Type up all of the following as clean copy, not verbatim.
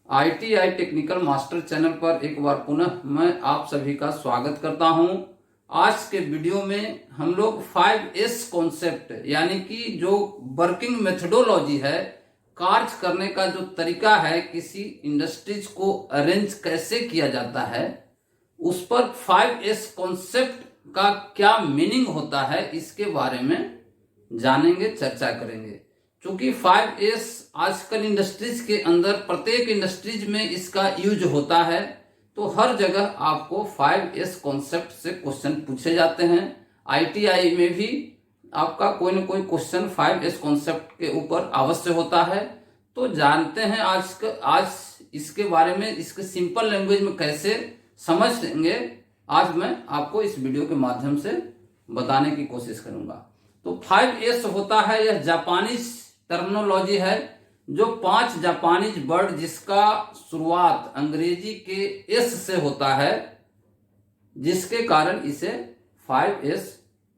ITI technical master channel पर एक बार पुनः मैं आप सभी का स्वागत करता हूं। आज के वीडियो में हम लोग 5S कॉन्सेप्ट यानी कि जो वर्किंग मेथडोलॉजी है, कार्य करने का जो तरीका है, किसी इंडस्ट्रीज को अरेंज कैसे किया जाता है, उस पर 5S कॉन्सेप्ट का क्या मीनिंग होता है, इसके बारे में जानेंगे, चर्चा करेंगे। क्योंकि 5S आजकल इंडस्ट्रीज के अंदर प्रत्येक इंडस्ट्रीज में इसका यूज होता है, तो हर जगह आपको 5S कॉन्सेप्ट से क्वेश्चन पूछे जाते हैं। ITI में भी आपका कोई ना कोई क्वेश्चन 5S कॉन्सेप्ट के ऊपर अवश्य होता है। तो जानते हैं आज इसके बारे में, इसके सिंपल लैंग्वेज में कैसे समझेंगे, आज मैं आपको इस वीडियो के माध्यम से बताने की कोशिश करूंगा। तो 5S होता है, यह जापानीज टर्मिनोलॉजी है, जो 5 जापानीज वर्ड जिसका शुरुआत अंग्रेजी के एस से होता है, जिसके कारण इसे 5S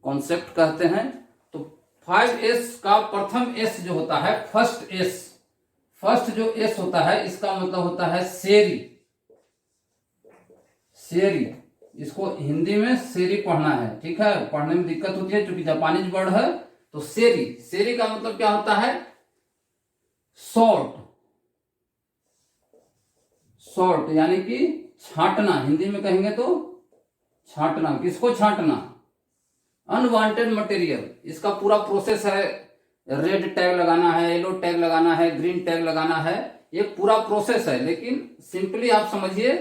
कॉन्सेप्ट कहते हैं। तो 5S का प्रथम एस जो होता है, फर्स्ट जो एस होता है, इसका मतलब होता है शेरी। इसको हिंदी में शेरी पढ़ना है, ठीक है, पढ़ने में दिक्कत होती है क्योंकि जापानीज वर्ड है। तो शेरी का मतलब क्या होता है? सॉर्ट यानी कि छांटना। हिंदी में कहेंगे तो छांटना। किसको छांटना? Unwanted material. इसका पूरा प्रोसेस है, रेड टैग लगाना है, येलो टैग लगाना है, ग्रीन टैग लगाना है, ये पूरा प्रोसेस है। लेकिन सिंपली आप समझिए,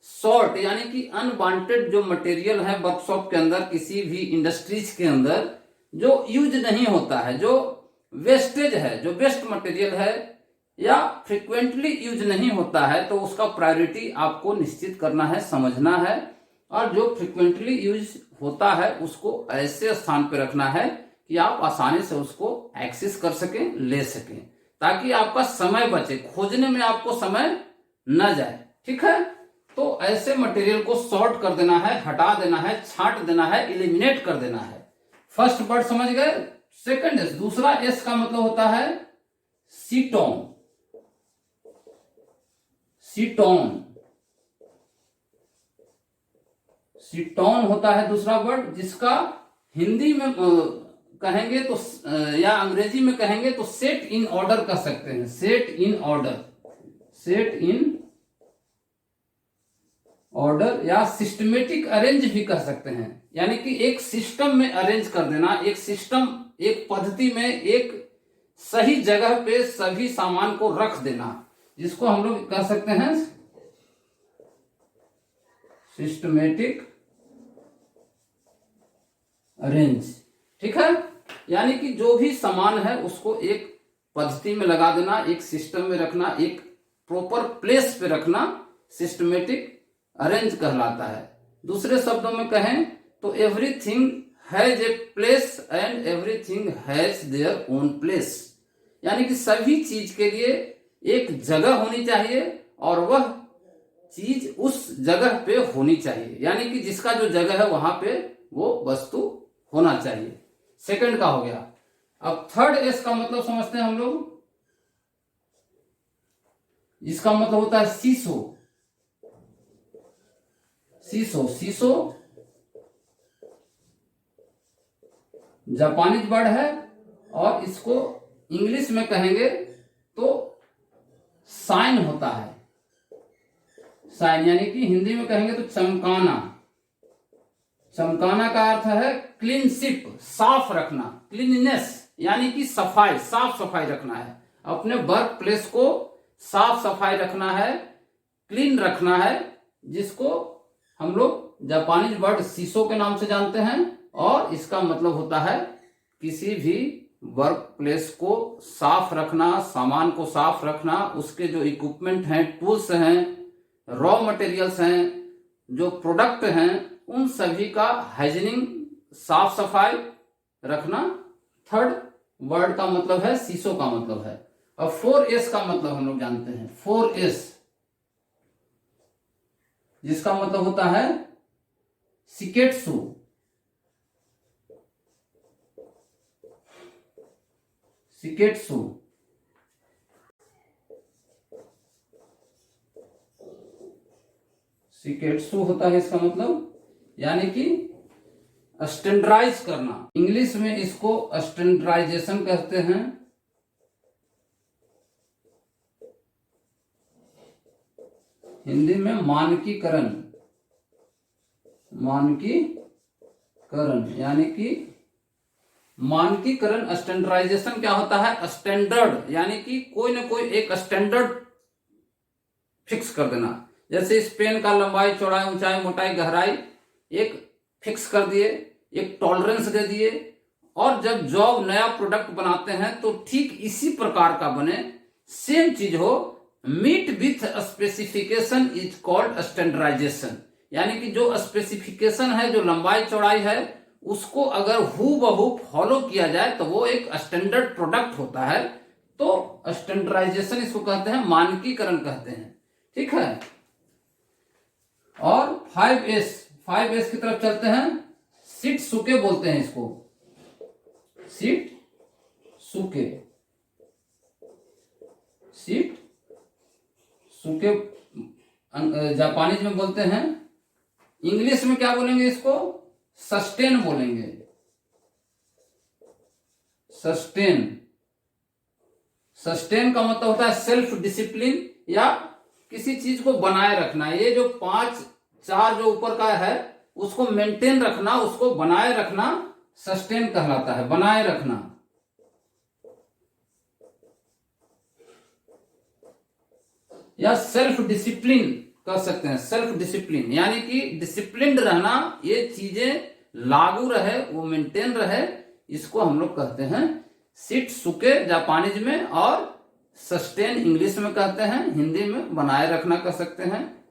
सॉर्ट यानी कि अनवांटेड जो मटेरियल है वर्कशॉप के अंदर, किसी भी इंडस्ट्रीज के अंदर जो यूज नहीं होता है, जो वेस्टेज है, जो वेस्ट मटेरियल है या फ्रिक्वेंटली यूज नहीं होता है, तो उसका प्रायोरिटी आपको निश्चित करना है, समझना है। और जो फ्रिक्वेंटली यूज होता है उसको ऐसे स्थान पर रखना है कि आप आसानी से उसको एक्सेस कर सकें, ले सकें, ताकि आपका समय बचे, खोजने में आपको समय न जाए, ठीक है। तो ऐसे मटेरियल को सॉर्ट कर देना है, हटा देना है, छांट देना है, इलिमिनेट कर देना है। फर्स्ट वर्ड समझ गए। सेकंड एस, दूसरा एस का मतलब होता है सीटोन। सीटोन होता है दूसरा वर्ड, जिसका हिंदी में कहेंगे तो या अंग्रेजी में कहेंगे तो सेट इन ऑर्डर कह सकते हैं। सेट इन ऑर्डर या सिस्टमेटिक अरेंज भी कह सकते हैं। यानी कि एक सिस्टम में अरेंज कर देना, एक सिस्टम, एक पद्धति में एक सही जगह पे सभी सामान को रख देना, जिसको हम लोग कह सकते हैं सिस्टमेटिक अरेंज, ठीक है। यानी कि जो भी सामान है उसको एक पद्धति में लगा देना, एक सिस्टम में रखना, एक प्रॉपर प्लेस पे रखना, सिस्टमेटिक अरेंज कहलाता है। दूसरे शब्दों में कहें तो everything has a place and everything has their own place. यानी कि सभी चीज के लिए एक जगह होनी चाहिए और वह चीज उस जगह पे होनी चाहिए। यानी कि जिसका जो जगह है वहां पे वो वस्तु होना चाहिए। सेकंड का हो गया। अब थर्ड एस का मतलब समझते हैं हम लोग, जिसका मतलब होता है सीसो। जापानीज वर्ड है और इसको इंग्लिश में कहेंगे तो साइन होता है। साइन यानी कि हिंदी में कहेंगे तो चमकाना। चमकाना का अर्थ है क्लीनशिप, साफ रखना। क्लीननेस यानी कि सफाई, साफ सफाई रखना है, अपने वर्क प्लेस को साफ सफाई रखना है, क्लीन रखना है, जिसको हम लोग जापानीज वर्ड सीसो के नाम से जानते हैं। और इसका मतलब होता है किसी भी वर्क प्लेस को साफ रखना, सामान को साफ रखना, उसके जो इक्विपमेंट हैं, टूल्स हैं, रॉ मटेरियल्स हैं, जो प्रोडक्ट हैं, उन सभी का हाइजीनिंग, साफ सफाई रखना। थर्ड वर्ड का मतलब है, सीसो का मतलब है। अब 4S का मतलब हम लोग जानते हैं। 4S जिसका मतलब होता है सिकेट्सु। शिकेत्सु होता है इसका मतलब, यानी कि स्टैंडर्डाइज करना। इंग्लिश में इसको स्टैंडर्डाइजेशन कहते हैं। हिंदी में मानकीकरण, मानकीकरण यानी कि मानकीकरण। स्टैंडर्डाइजेशन क्या होता है? स्टैंडर्ड यानी कि कोई ना कोई एक स्टैंडर्ड फिक्स कर देना। जैसे इस पेन का लंबाई, चौड़ाई, ऊंचाई, मोटाई, गहराई एक फिक्स कर दिए, एक टॉलरेंस दे दिए, और जब जॉब नया प्रोडक्ट बनाते हैं तो ठीक इसी प्रकार का बने, सेम चीज हो, meet with specification is called standardisation. यानी कि जो स्पेसिफिकेशन है, जो लंबाई चौड़ाई है, उसको अगर हूबहू फॉलो किया जाए तो वो एक स्टैंडर्ड प्रोडक्ट होता है। तो स्टैंडर्डाइजेशन इसको कहते हैं, मानकीकरण कहते हैं। ठीक है। और 5S की तरफ चलते हैं। शित्सुके बोलते हैं इसको, शित्सुके, शित्सुके जापानीज में बोलते हैं। इंग्लिश में क्या बोलेंगे इसको? सस्टेन बोलेंगे, सस्टेन। सस्टेन का मतलब होता है सेल्फ डिसिप्लिन या किसी चीज को बनाए रखना। ये जो 5-4 जो ऊपर का है उसको मेंटेन रखना, उसको बनाए रखना सस्टेन कहलाता है, बनाए रखना। या सेल्फ डिसिप्लिन कह सकते हैं। सेल्फ डिसिप्लिन यानी कि डिसिप्लिन्ड रहना, ये चीजें लागू रहे, वो मेंटेन रहे, इसको हम लोग कहते हैं शित्सुके जापानीज में, और सस्टेन इंग्लिश में कहते हैं, हिंदी में बनाए रखना कह सकते हैं।